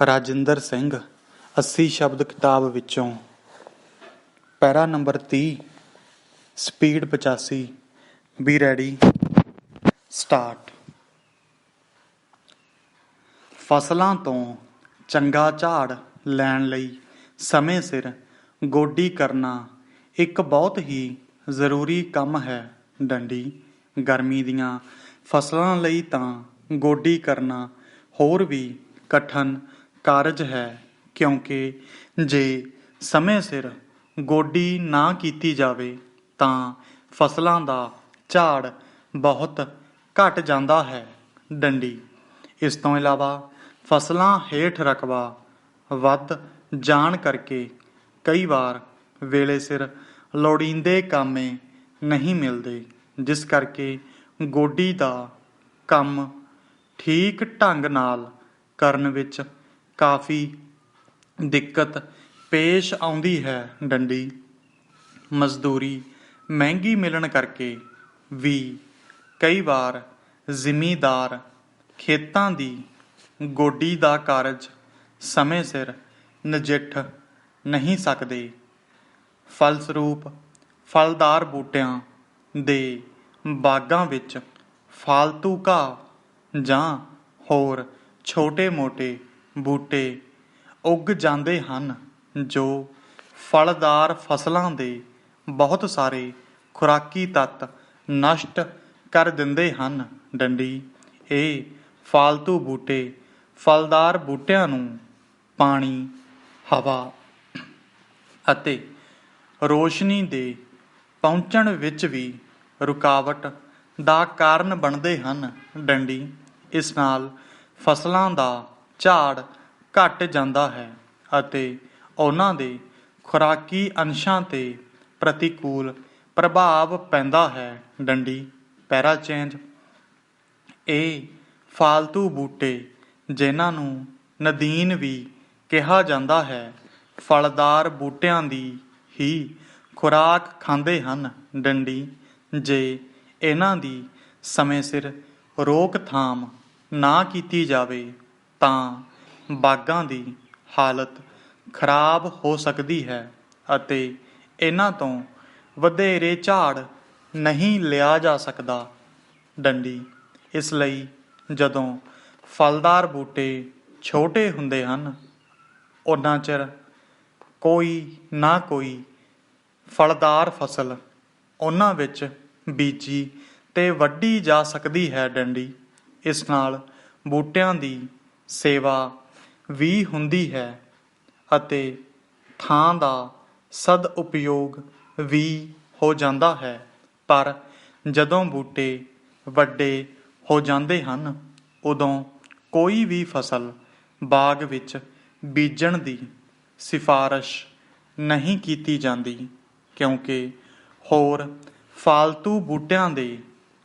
ਰਾਜਿੰਦਰ ਸਿੰਘ 80 ਸ਼ਬਦ ਕਿਤਾਬ ਵਿੱਚੋਂ para number 30 speed 85 be ready start. ਫਸਲਾਂ ਤੋਂ ਚੰਗਾ ਝਾੜ ਲੈਣ ਲਈ ਸਮੇਂ ਸਿਰ ਗੋਡੀ ਕਰਨਾ ਇੱਕ ਬਹੁਤ ਹੀ ਜ਼ਰੂਰੀ ਕੰਮ ਹੈ। ਡੰਡੀ ਗਰਮੀ ਦੀਆਂ ਫਸਲਾਂ ਲਈ ਤਾਂ ਗੋਡੀ ਕਰਨਾ ਹੋਰ ਵੀ ਕਠਿਨ ਕਾਰਜ ਹੈ, ਕਿਉਂਕਿ ਜੇ ਸਮੇਂ ਸਿਰ ਗੋਡੀ ਨਾ ਕੀਤੀ ਜਾਵੇ ਤਾਂ ਫਸਲਾਂ ਦਾ ਝਾੜ ਬਹੁਤ ਘਟ ਜਾਂਦਾ ਹੈ। ਡੰਡੀ ਇਸ ਤੋਂ ਇਲਾਵਾ ਫਸਲਾਂ ਹੇਠ ਰਕਬਾ ਵੱਧ ਜਾਣ ਕਰਕੇ ਕਈ ਵਾਰ ਵੇਲੇ ਸਿਰ ਲੋੜੀਂਦੇ ਕਾਮੇ ਨਹੀਂ ਮਿਲਦੇ, ਜਿਸ ਕਰਕੇ ਗੋਡੀ ਦਾ ਕੰਮ ਠੀਕ ਢੰਗ ਨਾਲ ਕਰਨ ਵਿੱਚ ਕਾਫੀ ਦਿੱਕਤ ਪੇਸ਼ ਆਉਂਦੀ ਹੈ। ਡੰਡੀ ਮਜ਼ਦੂਰੀ ਮਹਿੰਗੀ ਮਿਲਣ ਕਰਕੇ ਵੀ ਕਈ ਵਾਰ ਜ਼ਿਮੀਂਦਾਰ ਖੇਤਾਂ ਦੀ ਗੋਡੀ ਦਾ ਕਾਰਜ ਸਮੇਂ ਸਿਰ ਨਜਿੱਠ ਨਹੀਂ ਸਕਦੇ। ਫਲਸਰੂਪ ਫਲਦਾਰ ਬੂਟਿਆਂ ਦੇ ਬਾਗਾਂ ਵਿੱਚ ਫਾਲਤੂ ਘਾਹ ਜਾਂ ਹੋਰ ਛੋਟੇ-ਮੋਟੇ ਬੂਟੇ ਉੱਗ ਜਾਂਦੇ ਹਨ, ਜੋ ਫਲਦਾਰ ਫਸਲਾਂ ਦੇ ਬਹੁਤ ਸਾਰੇ ਖੁਰਾਕੀ ਤੱਤ ਨਸ਼ਟ ਕਰ ਦਿੰਦੇ ਹਨ। ਡੰਡੀ ਇਹ ਫਾਲਤੂ ਬੂਟੇ ਫਲਦਾਰ ਬੂਟਿਆਂ ਨੂੰ ਪਾਣੀ, ਹਵਾ ਅਤੇ ਰੋਸ਼ਨੀ ਦੇ ਪਹੁੰਚਣ ਵਿੱਚ ਵੀ ਰੁਕਾਵਟ ਦਾ ਕਾਰਨ ਬਣਦੇ ਹਨ। ਡੰਡੀ ਇਸ ਨਾਲ ਫਸਲਾਂ ਦਾ ਝਾੜ ਘਟ ਜਾਂਦਾ ਹੈ ਅਤੇ ਉਹਨਾਂ ਦੇ ਖੁਰਾਕੀ ਅੰਸ਼ਾਂ 'ਤੇ ਪ੍ਰਤੀਕੂਲ ਪ੍ਰਭਾਵ ਪੈਂਦਾ ਹੈ। ਡੰਡੀ ਪੈਰਾ ਚੇਂਜ ਇਹ ਫਾਲਤੂ ਬੂਟੇ, ਜਿਨ੍ਹਾਂ ਨੂੰ ਨਦੀਨ ਵੀ ਕਿਹਾ ਜਾਂਦਾ ਹੈ, ਫਲਦਾਰ ਬੂਟਿਆਂ ਦੀ ਹੀ ਖੁਰਾਕ ਖਾਂਦੇ ਹਨ। ਡੰਡੀ ਜੇ ਇਹਨਾਂ ਦੀ ਸਮੇਂ ਸਿਰ ਰੋਕਥਾਮ ਨਾ ਕੀਤੀ ਜਾਵੇ ਤਾਂ ਬਾਗਾਂ ਦੀ ਹਾਲਤ ਖਰਾਬ ਹੋ ਸਕਦੀ ਹੈ ਅਤੇ ਇਹਨਾਂ ਤੋਂ ਵਧੇਰੇ ਝਾੜ ਨਹੀਂ ਲਿਆ ਜਾ ਸਕਦਾ। ਡੰਡੀ ਇਸ ਲਈ ਜਦੋਂ ਫਲਦਾਰ ਬੂਟੇ ਛੋਟੇ ਹੁੰਦੇ ਹਨ, ਓਨਾ ਚਿਰ ਕੋਈ ਨਾ ਕੋਈ ਫਲਦਾਰ ਫਸਲ ਉਹਨਾਂ ਵਿੱਚ ਬੀਜੀ ਤੇ ਵੱਢੀ ਜਾ ਸਕਦੀ ਹੈ। ਡੰਡੀ ਇਸ ਨਾਲ ਬੂਟਿਆਂ ਦੀ ਸੇਵਾ ਵੀ ਹੁੰਦੀ ਹੈ ਅਤੇ ਥਾਂ ਦਾ ਸਦ-ਉਪਯੋਗ ਵੀ ਹੋ ਜਾਂਦਾ ਹੈ। ਪਰ ਜਦੋਂ ਬੂਟੇ ਵੱਡੇ ਹੋ ਜਾਂਦੇ ਹਨ, ਉਦੋਂ ਕੋਈ ਵੀ ਫਸਲ ਬਾਗ ਵਿੱਚ ਬੀਜਣ ਦੀ ਸਿਫਾਰਸ਼ ਨਹੀਂ ਕੀਤੀ ਜਾਂਦੀ, ਕਿਉਂਕਿ ਹੋਰ ਫਾਲਤੂ ਬੂਟਿਆਂ ਦੇ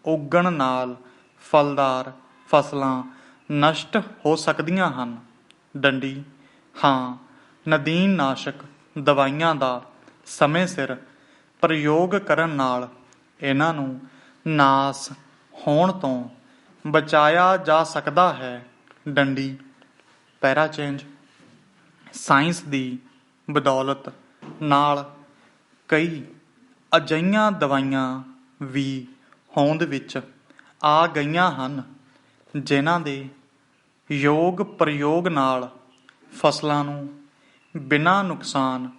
ਉੱਗਣ ਨਾਲ ਫਲਦਾਰ ਫਸਲਾਂ ਨਸ਼ਟ ਹੋ ਸਕਦੀਆਂ ਹਨ। ਡੰਡੀ ਹਾਂ, ਨਦੀਨਨਾਸ਼ਕ ਦਵਾਈਆਂ ਦਾ ਸਮੇਂ ਸਿਰ ਪ੍ਰਯੋਗ ਕਰਨ ਨਾਲ ਇਹਨਾਂ ਨੂੰ ਨਾਸ ਹੋਣ ਤੋਂ ਬਚਾਇਆ ਜਾ ਸਕਦਾ ਹੈ। ਡੰਡੀ ਪੈਰਾ ਚੇਂਜ ਸਾਇੰਸ ਦੀ ਬਦੌਲਤ ਨਾਲ ਕਈ ਅਜਿਹੀਆਂ ਦਵਾਈਆਂ ਵੀ ਹੋਂਦ ਵਿੱਚ ਆ ਗਈਆਂ ਹਨ, ਜਿਨ੍ਹਾਂ ਦੇ ਯੋਗ ਪ੍ਰਯੋਗ ਨਾਲ ਫਸਲਾਂ ਨੂੰ ਬਿਨਾਂ ਨੁਕਸਾਨ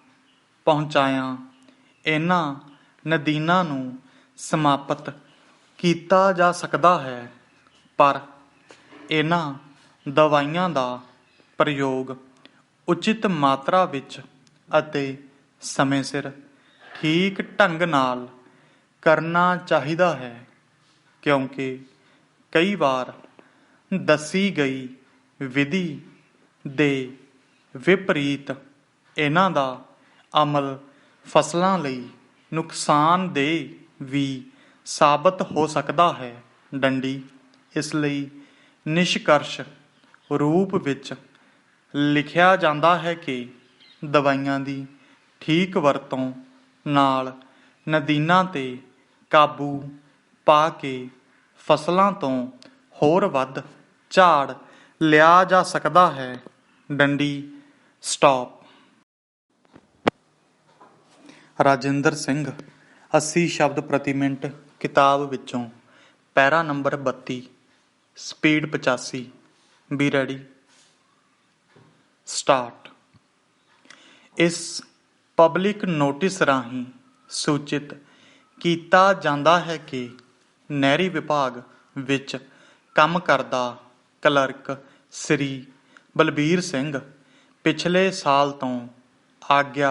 ਪਹੁੰਚਾਇਆ ਇਹਨਾਂ ਨਦੀਨਾਂ ਨੂੰ ਸਮਾਪਤ ਕੀਤਾ ਜਾ ਸਕਦਾ ਹੈ। ਪਰ ਇਹਨਾਂ ਦਵਾਈਆਂ ਦਾ ਪ੍ਰਯੋਗ ਉਚਿਤ ਮਾਤਰਾ ਵਿੱਚ ਅਤੇ ਸਮੇਂ ਸਿਰ ਠੀਕ ਢੰਗ ਨਾਲ ਕਰਨਾ ਚਾਹੀਦਾ ਹੈ, ਕਿਉਂਕਿ ਕਈ ਵਾਰ ਦੱਸੀ ਗਈ ਵਿਧੀ ਦੇ ਵਿਪਰੀਤ ਇਹਨਾਂ ਦਾ ਅਮਲ ਫਸਲਾਂ ਲਈ ਨੁਕਸਾਨਦੇਹ ਵੀ ਸਾਬਤ ਹੋ ਸਕਦਾ ਹੈ। ਡੰਡੀ ਇਸ ਲਈ ਨਿਸ਼ਕਰਸ਼ ਰੂਪ ਵਿੱਚ ਲਿਖਿਆ ਜਾਂਦਾ ਹੈ ਕਿ ਦਵਾਈਆਂ ਦੀ ਠੀਕ ਵਰਤੋਂ ਨਾਲ ਨਦੀਨਾਂ 'ਤੇ ਕਾਬੂ ਪਾ ਕੇ ਫਸਲਾਂ ਤੋਂ ਹੋਰ ਵੱਧ ਝਾੜ ਲਿਆ ਜਾ ਸਕਦਾ ਹੈ। ਡੰਡੀ ਸਟਾਪ। ਰਾਜਿੰਦਰ ਸਿੰਘ 80 ਸ਼ਬਦ ਪ੍ਰਤੀ ਮਿੰਟ ਕਿਤਾਬ ਵਿੱਚੋਂ para number 32 speed 85। Be ready start. ਇਸ ਪਬਲਿਕ ਨੋਟਿਸ ਰਾਹੀਂ ਸੂਚਿਤ ਕੀਤਾ ਜਾਂਦਾ ਹੈ ਕਿ ਨਹਿਰੀ ਵਿਭਾਗ ਵਿੱਚ ਕੰਮ ਕਰਦਾ ਕਲਰਕ ਸ੍ਰੀ ਬਲਬੀਰ ਸਿੰਘ ਪਿਛਲੇ ਸਾਲ ਤੋਂ ਆਗਿਆ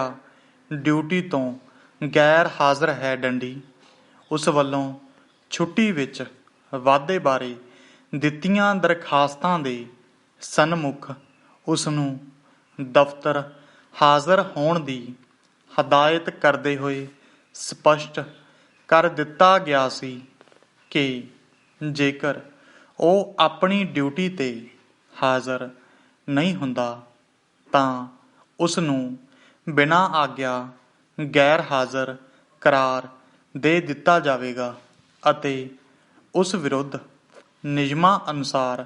ਡਿਊਟੀ ਤੋਂ ਗੈਰ ਹਾਜ਼ਰ ਹੈ। ਡੰਡੀ ਉਸ ਵੱਲੋਂ ਛੁੱਟੀ ਵਿੱਚ ਵਾਧੇ ਬਾਰੇ ਦਿੱਤੀਆਂ ਦਰਖਾਸਤਾਂ ਦੇ ਸਨਮੁਖ ਉਸ ਨੂੰ ਦਫ਼ਤਰ ਹਾਜ਼ਰ ਹੋਣ ਦੀ ਹਦਾਇਤ ਕਰਦੇ ਹੋਏ ਸਪਸ਼ਟ ਕਰ ਦਿੱਤਾ ਗਿਆ ਸੀ ਕਿ ਜੇਕਰ ਉਹ ਆਪਣੀ ਡਿਊਟੀ 'ਤੇ ਹਾਜ਼ਰ ਨਹੀਂ ਹੁੰਦਾ ਤਾਂ ਉਸ ਨੂੰ ਬਿਨਾਂ ਆਗਿਆ ਗੈਰ ਹਾਜ਼ਰ ਕਰਾਰ ਦੇ ਦਿੱਤਾ ਜਾਵੇਗਾ ਅਤੇ ਉਸ ਵਿਰੁੱਧ ਨਿਯਮਾਂ ਅਨੁਸਾਰ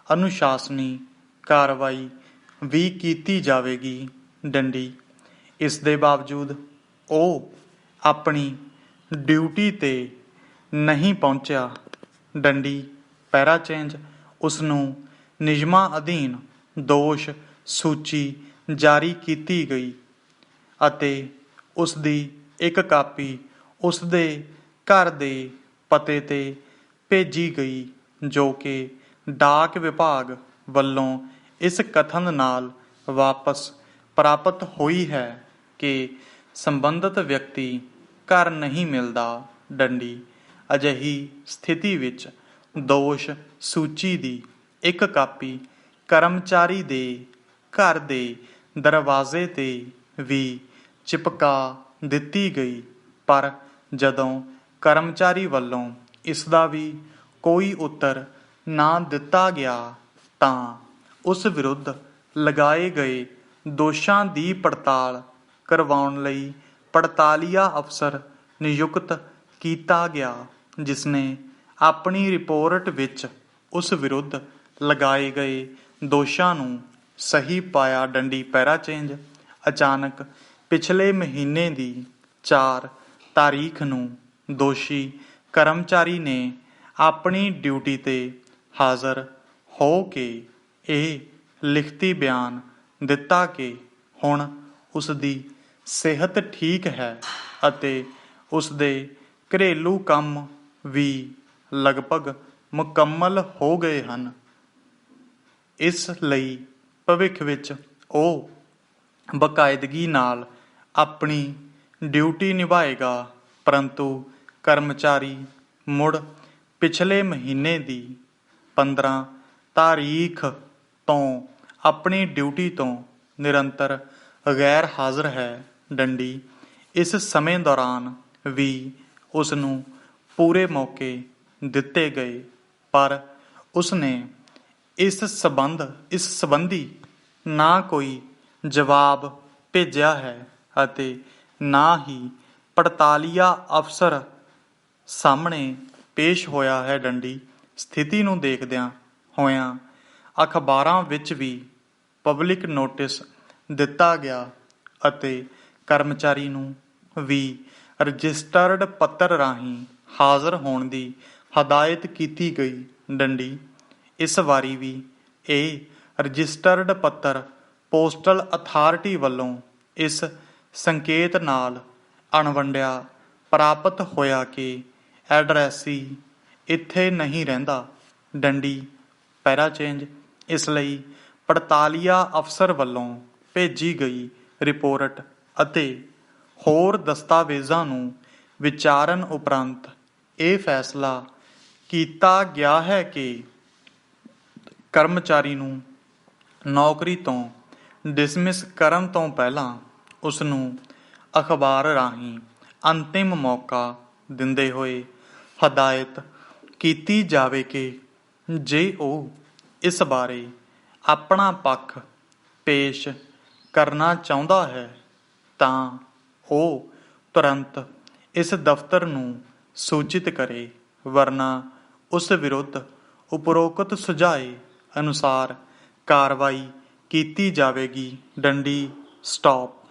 ਅਨੁਸ਼ਾਸਨੀ ਕਾਰਵਾਈ ਵੀ ਕੀਤੀ ਜਾਵੇਗੀ। ਡੰਡੀ ਇਸ ਦੇ ਬਾਵਜੂਦ ਉਹ ਆਪਣੀ ਡਿਊਟੀ 'ਤੇ ਨਹੀਂ ਪਹੁੰਚਿਆ। ਡੰਡੀ ਪੈਰਾ ਚੇਂਜ ਉਸ ਨੂੰ ਨਿਯਮਾਂ ਅਧੀਨ ਦੋਸ਼ ਸੂਚੀ ਜਾਰੀ ਕੀਤੀ ਗਈ ਅਤੇ ਉਸ ਦੀ ਇੱਕ ਕਾਪੀ ਉਸ ਦੇ ਘਰ ਦੇ ਪਤੇ 'ਤੇ ਭੇਜੀ ਗਈ, ਜੋ ਕਿ ਡਾਕ ਵਿਭਾਗ ਵੱਲੋਂ ਇਸ ਕਥਨ ਨਾਲ ਵਾਪਸ ਪ੍ਰਾਪਤ ਹੋਈ ਹੈ ਕਿ ਸੰਬੰਧਿਤ ਵਿਅਕਤੀ ਘਰ ਨਹੀਂ ਮਿਲਦਾ। ਡੰਡੀ ਅਜਿਹੀ ਸਥਿਤੀ ਵਿੱਚ ਦੋਸ਼ ਸੂਚੀ ਦੀ ਇੱਕ ਕਾਪੀ ਕਰਮਚਾਰੀ ਦੇ ਘਰ ਦੇ ਦਰਵਾਜ਼ੇ 'ਤੇ ਵੀ ਚਿਪਕਾ ਦਿੱਤੀ ਗਈ, ਪਰ ਜਦੋਂ ਕਰਮਚਾਰੀ ਵੱਲੋਂ ਇਸ ਦਾ ਵੀ ਕੋਈ ਉੱਤਰ ਨਾ ਦਿੱਤਾ ਗਿਆ ਤਾਂ ਉਸ ਵਿਰੁੱਧ ਲਗਾਏ ਗਏ ਦੋਸ਼ਾਂ ਦੀ ਪੜਤਾਲ ਕਰਵਾਉਣ ਲਈ ਪੜਤਾਲੀਆ ਅਫਸਰ ਨਿਯੁਕਤ ਕੀਤਾ ਗਿਆ, ਜਿਸਨੇ ਆਪਣੀ ਰਿਪੋਰਟ ਵਿੱਚ ਉਸ ਵਿਰੁੱਧ ਲਗਾਏ ਗਏ ਦੋਸ਼ਾਂ ਨੂੰ ਸਹੀ ਪਾਇਆ। ਡੰਡੀ ਪੈਰਾ ਚੇਂਜ ਅਚਾਨਕ ਪਿਛਲੇ ਮਹੀਨੇ ਦੀ 4 ਤਾਰੀਖ ਨੂੰ ਦੋਸ਼ੀ ਕਰਮਚਾਰੀ ਨੇ ਆਪਣੀ ਡਿਊਟੀ 'ਤੇ ਹਾਜ਼ਰ ਹੋ ਕੇ ਇਹ ਲਿਖਤੀ ਬਿਆਨ ਦਿੱਤਾ ਕਿ ਹੁਣ ਉਸ ਦੀ ਸਿਹਤ ਠੀਕ ਹੈ ਅਤੇ ਉਸ ਦੇ ਘਰੇਲੂ ਕੰਮ ਵੀ ਲਗਭਗ ਮੁਕੰਮਲ ਹੋ ਗਏ ਹਨ। ਇਸ ਲਈ ਭਵਿੱਖ ਵਿੱਚ ਉਹ ਬਾਕਾਇਦਗੀ ਨਾਲ ਆਪਣੀ ਡਿਊਟੀ ਨਿਭਾਏਗਾ, ਪਰੰਤੂ ਕਰਮਚਾਰੀ ਮੁੜ ਪਿਛਲੇ ਮਹੀਨੇ ਦੀ 15 ਤਾਰੀਖ ਤੋਂ ਆਪਣੀ ਡਿਊਟੀ ਤੋਂ ਨਿਰੰਤਰ ਗੈਰ ਹਾਜ਼ਰ ਹੈ। ਡੰਡੀ ਇਸ ਸਮੇਂ ਦੌਰਾਨ ਵੀ ਉਸ ਨੂੰ ਪੂਰੇ ਮੌਕੇ ਦਿੱਤੇ ਗਏ, ਪਰ ਉਸਨੇ ਇਸ ਸੰਬੰਧੀ ਨਾ ਕੋਈ ਜਵਾਬ ਭੇਜਿਆ ਹੈ ਅਤੇ ਨਾ ਹੀ ਪੜਤਾਲੀਆ ਅਫਸਰ ਸਾਹਮਣੇ ਪੇਸ਼ ਹੋਇਆ ਹੈ। ਡੰਡੀ ਸਥਿਤੀ ਨੂੰ ਦੇਖਦਿਆਂ ਹੋਇਆਂ ਅਖਬਾਰਾਂ ਵਿੱਚ ਵੀ ਪਬਲਿਕ ਨੋਟਿਸ ਦਿੱਤਾ ਗਿਆ ਅਤੇ ਕਰਮਚਾਰੀ ਨੂੰ ਵੀ ਰਜਿਸਟਰਡ ਪੱਤਰ ਰਾਹੀਂ ਹਾਜ਼ਰ ਹੋਣ ਦੀ ਹਦਾਇਤ ਕੀਤੀ ਗਈ। ਡੰਡੀ ਇਸ ਵਾਰੀ ਵੀ ਇਹ ਰਜਿਸਟਰਡ ਪੱਤਰ ਪੋਸਟਲ ਅਥਾਰਟੀ ਵੱਲੋਂ ਇਸ ਸੰਕੇਤ ਨਾਲ ਅਣਵੰਡਿਆ ਪ੍ਰਾਪਤ ਹੋਇਆ ਕਿ ਐਡਰੈਸੀ ਇੱਥੇ ਨਹੀਂ ਰਹਿੰਦਾ। ਡੰਡੀ ਪੈਰਾ ਚੇਂਜ ਇਸ ਲਈ ਪੜਤਾਲੀਆ ਅਫਸਰ ਵੱਲੋਂ ਭੇਜੀ ਗਈ ਰਿਪੋਰਟ ਅਤੇ ਹੋਰ ਦਸਤਾਵੇਜ਼ਾਂ ਨੂੰ ਵਿਚਾਰਨ ਉਪਰੰਤ ਇਹ ਫੈਸਲਾ ਕੀਤਾ ਗਿਆ ਹੈ ਕਿ ਕਰਮਚਾਰੀ ਨੂੰ ਨੌਕਰੀ ਤੋਂ ਡਿਸਮਿਸ ਕਰਨ ਤੋਂ ਪਹਿਲਾਂ ਉਸ ਨੂੰ ਅਖਬਾਰ ਰਾਹੀਂ ਅੰਤਿਮ ਮੌਕਾ ਦਿੰਦੇ ਹੋਏ ਹਦਾਇਤ ਕੀਤੀ ਜਾਵੇ ਕਿ ਜੇ ਉਹ ਇਸ ਬਾਰੇ ਆਪਣਾ ਪੱਖ ਪੇਸ਼ ਕਰਨਾ ਚਾਹੁੰਦਾ ਹੈ ਤਾਂ ਉਹ ਤੁਰੰਤ ਇਸ ਦਫ਼ਤਰ ਨੂੰ ਸੂਚਿਤ ਕਰੇ, ਵਰਨਾ ਉਸ ਵਿਰੁੱਧ ਉਪਰੋਕਤ ਸੁਝਾਏ ਅਨੁਸਾਰ ਕਾਰਵਾਈ ਕੀਤੀ ਜਾਵੇਗੀ ਡੰਡੀ ਸਟਾਪ।